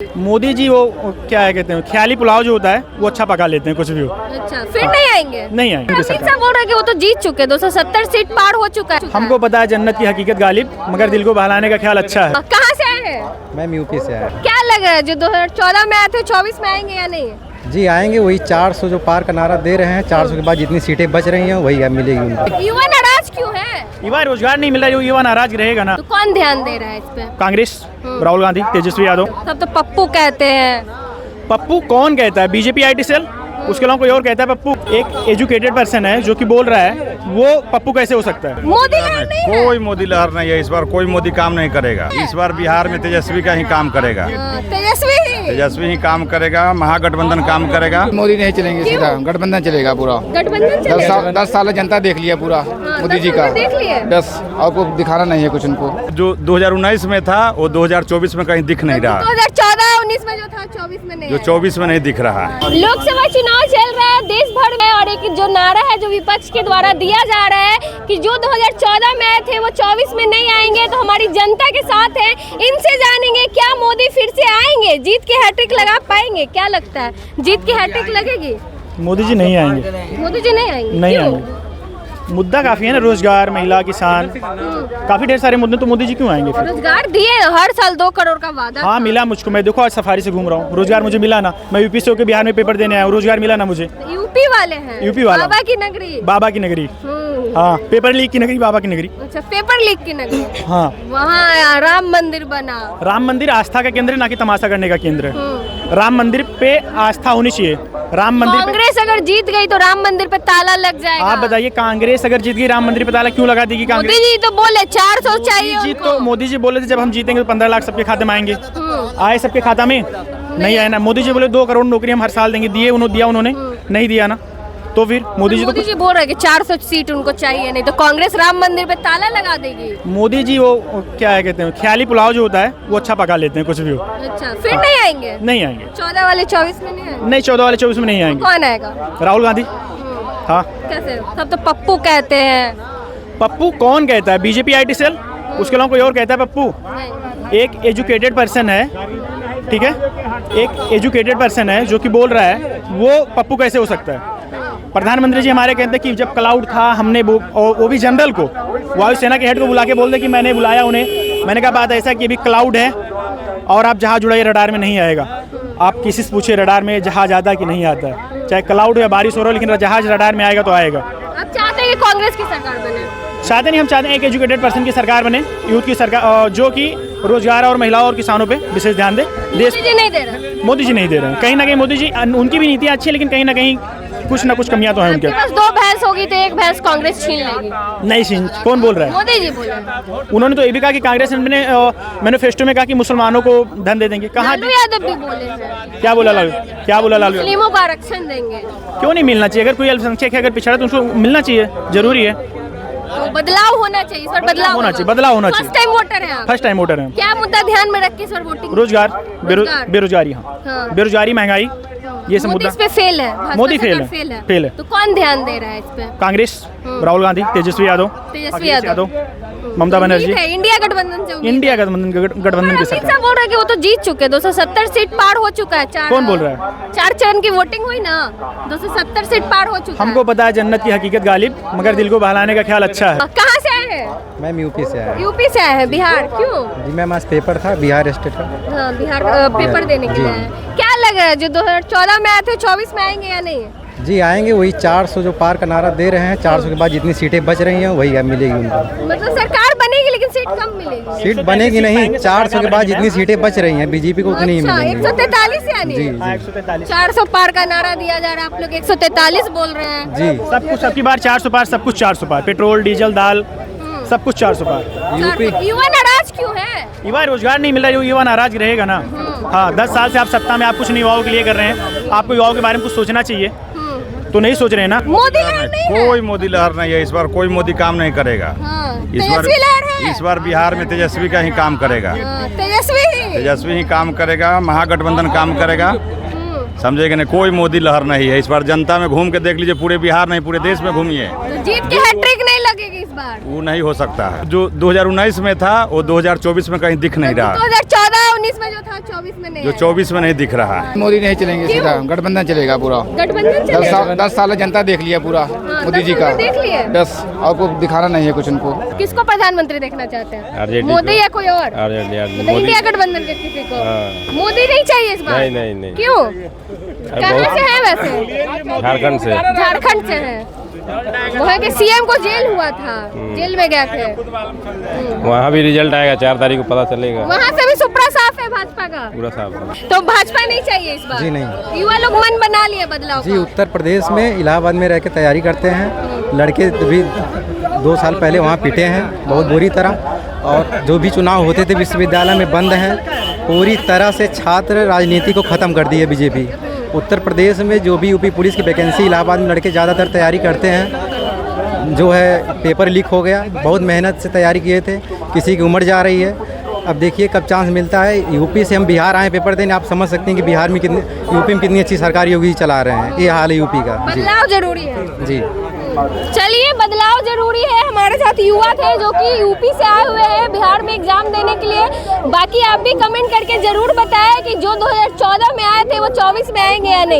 मोदी जी वो क्या है कहते हैं, ख्याली पुलाव जो होता है वो अच्छा पका लेते हैं, कुछ भी हो। अच्छा, फिर नहीं आएंगे? नहीं आएंगे अमित सरकार। शाह बोल रहे हैं कि वो तो जीत चुके, 270 सीट पार हो चुका है। हमको पता है जन्नत की हकीकत गालिब, मगर दिल को बहलाने का ख्याल अच्छा है। कहाँ से आए हैं? मैम यूपी से आया। क्या लग रहा है जो 2014 में आए थे 24 में आएंगे या नहीं? जी आएंगे, वही 400 जो पार का नारा दे रहे हैं, 400 के बाद जितनी सीटें बच रही हैं वही अब मिलेगी उनको। युवा नाराज क्यों है? युवा रोजगार नहीं मिल रहा, युवा नाराज रहेगा ना। तो कौन ध्यान दे रहा है इस पे? कांग्रेस, राहुल गांधी, तेजस्वी यादव। सब तो पप्पू कहते हैं। पप्पू कौन कहता है? बीजेपी IT सेल, उसके अलावा कोई और कहता है पप्पू? एक एजुकेटेड पर्सन है जो कि बोल रहा है, वो पप्पू कैसे हो सकता है? मोदी लहर नहीं है? कोई मोदी लहर नहीं है। इस बार कोई मोदी काम नहीं करेगा। इस बार बिहार में तेजस्वी का ही काम करेगा। तेजस्वी ही काम करेगा, महागठबंधन काम करेगा। मोदी नहीं चलेंगे, सीधा गठबंधन चलेगा पूरा। गठबंधन चलेगा? 10 साल जनता देख लिया पूरा मोदी जी का। देख लिए? बस और को दिखाना नहीं है कुछ उनको। जो 2019 में था वो 2024 में कहीं दिख नहीं रहा। 2014-19 में जो था 24 में नहीं जो है। 24 में नहीं दिख रहा है। लोकसभा चुनाव चल रहा है देश भर में, और एक जो नारा है जो विपक्ष के द्वारा दिया जा रहा है कि जो 2014 में आए थे वो 24 में नहीं आएंगे, तो हमारी जनता के साथ है, इनसे जानेंगे क्या मोदी फिर से आएंगे, जीत की हैट्रिक लगा पाएंगे? क्या लगता है, जीत की हैट्रिक लगेगी? मोदी जी नहीं आएंगे। मोदी जी नहीं आएंगे? नहीं क्यों? आएंगे। मुद्दा काफी है ना, रोजगार, महिला, किसान, काफी ढेर सारे मुद्दे। तो मोदी जी क्यों आएंगे फिर? रोजगार दिए हर साल 2 करोड़ का वादा। हाँ मिला मुझको, मैं देखो आज सफारी से घूम रहा हूँ, रोजगार मुझे मिला ना। मैं यूपी से होकर बिहार में पेपर देने आया हूँ, रोजगार मिला ना मुझे। यूपी वाले हैं? यूपी वाला। बाबा की नगरी। बाबा की नगरी। हाँ, पेपर लीक की नगरी, बाबा की नगरी। अच्छा, पेपर लीक की नगरी। हाँ, वहाँ राम मंदिर बना। राम मंदिर आस्था का केंद्र है, ना कि तमाशा करने का केंद्र है। राम मंदिर पे आस्था होनी चाहिए। राम मंदिर पे कांग्रेस अगर जीत गई तो राम मंदिर पे ताला लग जाएगा। आप बताइए, कांग्रेस अगर जीत गई राम मंदिर पे ताला क्यों लगा देगी कांग्रेस? मोदी जी तो बोले 400 चाहिए जी उनको। तो मोदी जी बोले थे जब हम जीतेंगे तो 15 लाख सबके खाते में आएंगे। आए सबके खाता में? नहीं आए ना। मोदी जी बोले 2 करोड़ नौकरी हम हर साल देंगे, दिए उन्होंने? नहीं दिया ना। तो फिर मोदी जी मोदी जी बोल रहे हैं कि 400 सीट उनको चाहिए, नहीं तो कांग्रेस राम मंदिर पे ताला लगा देगी। मोदी जी वो क्या है कहते हैं, ख्याली पुलाव जो होता है वो अच्छा पका लेते हैं, कुछ भी हो। अच्छा, फिर नहीं आएंगे? नहीं आएंगे। 14 वाले 24 में नहीं आएंगे? नहीं, 14 वाले 24 में नहीं आएंगे। कौन आएगा? राहुल गांधी। हाँ। कैसे? सब तो पप्पू कहते हैं। पप्पू कौन कहता है? बीजेपी IT सेल, उसके अलावा कोई और कहता है पप्पू? नहीं। एक एजुकेटेड पर्सन है, ठीक है, एक एजुकेटेड पर्सन है जो कि बोल रहा है, वो पप्पू कैसे हो सकता है? प्रधानमंत्री जी हमारे कहते हैं कि जब क्लाउड था हमने वो भी जनरल को, वायुसेना के हेड को बुला के बोल दे कि मैंने बुलाया उन्हें। मैंने कहा बात ऐसा कि अभी क्लाउड है और आप जहाज उड़ाइए, रडार में नहीं आएगा। आप किसी से पूछिए रडार में जहाज आता है कि नहीं आता है, चाहे क्लाउड हो या बारिश हो रहा हो, लेकिन जहाज रडार में आएगा तो आएगा। आप चाहते हैं कि कांग्रेस की सरकार बने? चाहते नहीं, हम चाहते हैं एक एजुकेटेड पर्सन की सरकार बने, यूथ की सरकार, जो कि रोजगार और महिलाओं और किसानों पे विशेष ध्यान दे। मोदी जी नहीं दे रहे? मोदी जी नहीं दे रहे हैं। कहीं ना कहीं मोदी जी, उनकी भी नीतियाँ अच्छी है, लेकिन कहीं ना कहीं कुछ ना कुछ कमियां तो हैं उनके। बस 2 भैंस होगी तो एक भैंस कांग्रेस छीन लेगी। नहीं छीन, कौन बोल रहा है? मोदी जी बोले। उन्होंने तो ये भी कहा कि कांग्रेस ने मैनिफेस्टो में कहा कि मुसलमानों को धन दे देंगे। कहाँ? लालू यादव भी बोले हैं। क्या बोला लालू? मुस्लिमों को आरक्षण देंगे। क्यों नहीं मिलना चाहिए? अगर कोई अल्पसंख्यक है, अगर पिछड़ा तो उसको मिलना चाहिए, जरूरी है। तो बदलाव होना चाहिए, इस बार बदलाव होना चाहिए, बदलाव होना चाहिए। फर्स्ट टाइम वोटर हैं आप? फर्स्ट टाइम वोटर है। क्या मुद्दा ध्यान में रख के इस बार वोटिंग? रोजगार, रोजगार। बेरोजगारी। हाँ, हाँ। बेरोजगारी, महंगाई, ये सब मोदी मुद्दा। इस पे फेल है, भाजपा मोदी सरकार फेल है। फेल है। तो कौन ध्यान दे रहा है इस पे? कांग्रेस, राहुल गांधी, तेजस्वी यादव, तेजस्वी यादव, ममता बनर्जी। इंडिया गठबंधन से उम्मीद इंडिया है। गठबंधन की अमित सरकार। शाह बोल रहे हैं कि वो तो जीत चुके, 270 सीट पार हो चुका है। कौन बोल रहा है? 4 चरण की वोटिंग हुई ना, 270 सीट पार हो चुका हमको पता है जन्नत की हकीकत गालिब, मगर दिल को बहलाने का ख्याल अच्छा है। कहाँ से आए हैं? मैम यूपी से आया। यूपी से आए हैं? बिहार क्यों? जी मैम आज पेपर था बिहार स्टेट का। हाँ, बिहार पेपर देने के लिए आए हैं। क्या लग रहा है जो 2014 में आए थे 24 में आएंगे या नहीं? जी आएंगे, वही 400 जो पार का नारा दे रहे हैं, 400 के बाद जितनी सीटें बच रही हैं वही अब मिलेगी उनको। मतलब सरकार बनेगी लेकिन सीट कम मिलेगी? सीट बनेगी नहीं, 400 के बाद जितनी सीटें बच रही हैं बीजेपी को उतनी ही अच्छा, मिलेंगी। 143 यानी? जी हाँ, जी 143। 400 पार का नारा दिया जा रहा है, आप लोग 143 बोल रहे हैं। जी। सब कुछ सबकी बार 400 पार, सब कुछ 400 पार, पेट्रोल, डीजल, दाल, सब कुछ 400 पार। युवा नाराज क्यों है? युवा रोजगार नहीं मिल रहा, युवा नाराज रहेगा ना। हाँ, 10 साल से आप सत्ता में, आप कुछ नहीं युवाओं के लिए कर रहे हैं। आपको युवाओं के बारे में कुछ सोचना चाहिए, तो नहीं सोच रहे हैं ना। मोदी लहर नहीं है? कोई मोदी लहर नहीं है। इस बार कोई मोदी काम नहीं करेगा। इस बार बिहार में तेजस्वी का ही काम करेगा। तेजस्वी ही काम करेगा, महागठबंधन काम करेगा। समझे कि नहीं? कोई मोदी लहर नहीं है। इस बार जनता में घूम के देख लीजिए, पूरे बिहार नहीं पूरे देश में घूमिए। तो जीत की हैट्रिक नहीं लगेगी इस बार? वो नहीं हो सकता है। जो 2019 में था वो 2024 में कहीं दिख नहीं रहा। 2014-19 19 में जो था 24 में नहीं जो आया। 24 में नहीं दिख रहा है। मोदी नहीं चलेंगे, सीधा गठबंधन चलेगा पूरा। गठबंधन चलेगा। 10 साल जनता देख लिया पूरा मोदी 10 जी साल का। में देख लिया। बस आपको दिखाना नहीं है कुछ उनको। किसको प्रधानमंत्री देखना चाहते हैं? RJD मोदी या कोई और? मोदी। इंडिया गठबंधन के किसी को? हाँ। मोदी नहीं चाहिए इस बार? नहीं। क्यों? कहाँ से है वैसे? झारखंड से। झारखंड से है। वहाँ के सीएम को जेल हुआ था, जेल में गए थे। वहाँ भी रिजल्ट आएगा 4 तारीख को पता चलेगा। वहाँ से भी सुपड़ा साफ है भाजपा का। पूरा साफ। तो भाजपा नहीं चाहिए इस बार? जी नहीं। युवा लोग मन बना लिए बदलाव जी का। उत्तर प्रदेश में इलाहाबाद में रह के तैयारी करते हैं लड़के। भी 2 साल पहले वहाँ पिटे हैं बहुत बुरी तरह, और जो भी चुनाव होते थे विश्वविद्यालय में बंद हैं। पूरी तरह से छात्र राजनीति को ख़त्म कर दी है बीजेपी। उत्तर प्रदेश में जो भी यूपी पुलिस की वैकेंसी इलाहाबाद में लड़के ज़्यादातर तैयारी करते हैं। जो है पेपर लीक हो गया, बहुत मेहनत से तैयारी किए थे, किसी की उम्र जा रही है। अब देखिए कब चांस मिलता है। यूपी से हम बिहार आए पेपर देने, आप समझ सकते हैं कि बिहार में कितने, यूपी में कितनी अच्छी सरकार योगी चला रहे हैं। ये हाल है यूपी का। बदलाव जरूरी है। जी चलिए, बदलाव जरूरी है। हमारे साथ युवा थे जो कि यूपी से आए हुए हैं बिहार में एग्जाम देने के लिए। बाकी आप भी कमेंट करके जरूर बताएं कि जो 2014 में आए थे वो 24 में आएंगे या नहीं।